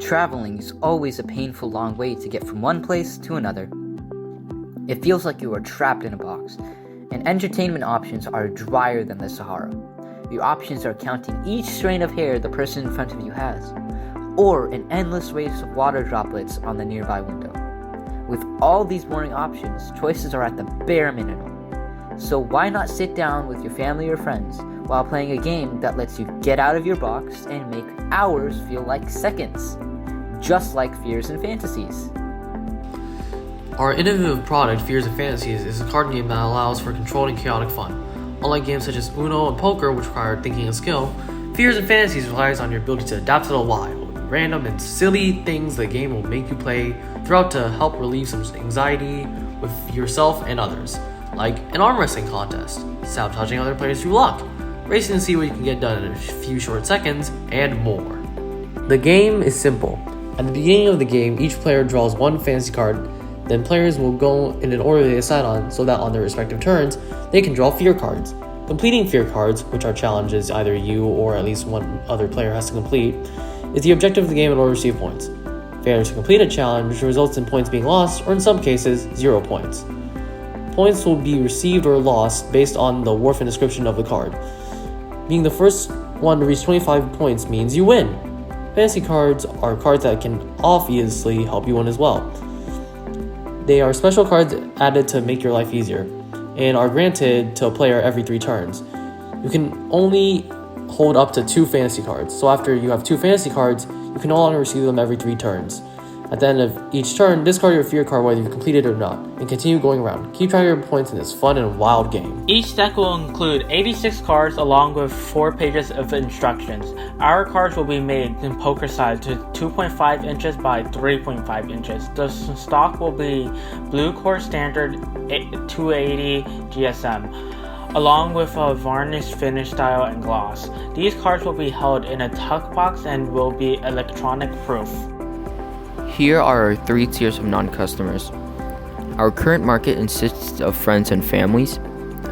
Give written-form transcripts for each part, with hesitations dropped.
Traveling is always a painful long way to get from one place to another. It feels like you are trapped in a box, and entertainment options are drier than the Sahara. Your options are counting each strand of hair the person in front of you has, or an endless race of water droplets on the nearby window. With all these boring options, choices are at the bare minimum. So why not sit down with your family or friends while playing a game that lets you get out of your box and make hours feel like seconds, just like Fears and Fantasies. Our innovative product, Fears and Fantasies, is a card game that allows for controlled and chaotic fun. Unlike games such as Uno and poker, which require thinking and skill, Fears and Fantasies relies on your ability to adapt to the wild. Random and silly things the game will make you play throughout to help relieve some anxiety with yourself and others, like an arm wrestling contest, sabotaging other players through luck, racing to see what you can get done in a few short seconds, and more. The game is simple. At the beginning of the game, each player draws one fantasy card. Then players will go in an order they decide on so that on their respective turns, they can draw fear cards. Completing fear cards, which are challenges either you or at least one other player has to complete, is the objective of the game in order to receive points. Failure to complete a challenge, which results in points being lost, or in some cases, 0 points. Points will be received or lost based on the word and description of the card. Being the first one to reach 25 points means you win. Fantasy cards are cards that can obviously help you win as well. They are special cards added to make your life easier, and are granted to a player every 3 turns. You can only hold up to 2 fantasy cards, so after you have 2 fantasy cards, you can no longer receive them every 3 turns. At the end of each turn, discard your fear card whether you've completed it or not, and continue going around. Keep track of your points in this fun and wild game. Each deck will include 86 cards along with 4 pages of instructions. Our cards will be made in poker size to 2.5 inches by 3.5 inches. The stock will be Blue Core Standard 280 GSM, along with a varnished finish style and gloss. These cards will be held in a tuck box and will be electronic proof. Here are our 3 tiers of non-customers. Our current market consists of friends and families.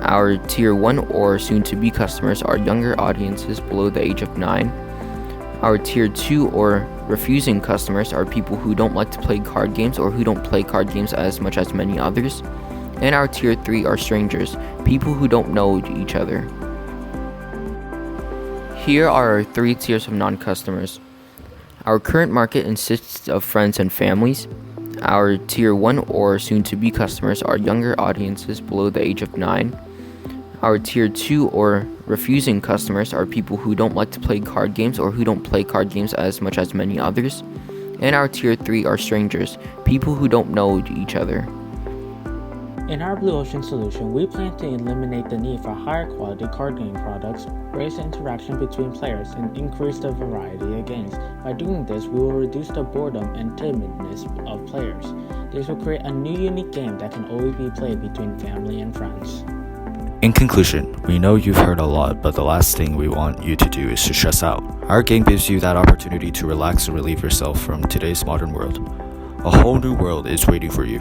Our tier 1 or soon-to-be customers are younger audiences below the age of 9. Our tier 2 or refusing customers are people who don't like to play card games or who don't play card games as much as many others. And our tier 3 are strangers, people who don't know each other. Here are our 3 tiers of non-customers. Our current market consists of friends and families. Our tier 1 or soon-to-be customers are younger audiences below the age of 9. Our tier 2 or refusing customers are people who don't like to play card games or who don't play card games as much as many others. And our tier 3 are strangers, people who don't know each other. In our Blue Ocean solution, we plan to eliminate the need for higher quality card game products, raise the interaction between players, and increase the variety of games. By doing this, we will reduce the boredom and timidness of players. This will create a new unique game that can always be played between family and friends. In conclusion, we know you've heard a lot, but the last thing we want you to do is to stress out. Our game gives you that opportunity to relax and relieve yourself from today's modern world. A whole new world is waiting for you.